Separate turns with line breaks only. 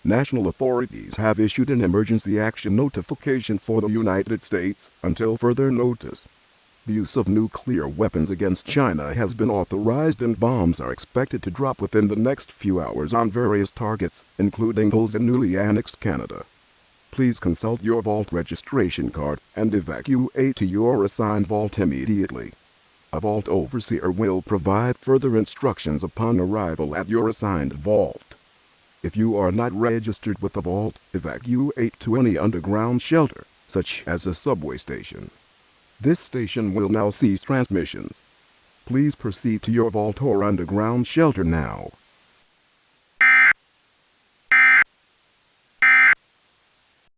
national authorities have issued an emergency action notification for the United States until further notice. The use of nuclear weapons against China has been authorized and bombs are expected to drop within the next few hours on various targets, including those in newly annexed Canada. Please consult your vault registration card and evacuate to your assigned vault immediately. A vault overseer will provide further instructions upon arrival at your assigned vault. If you are not registered with the vault, evacuate to any underground shelter, such as a subway station. This station will now cease transmissions. Please proceed to your vault or underground shelter now.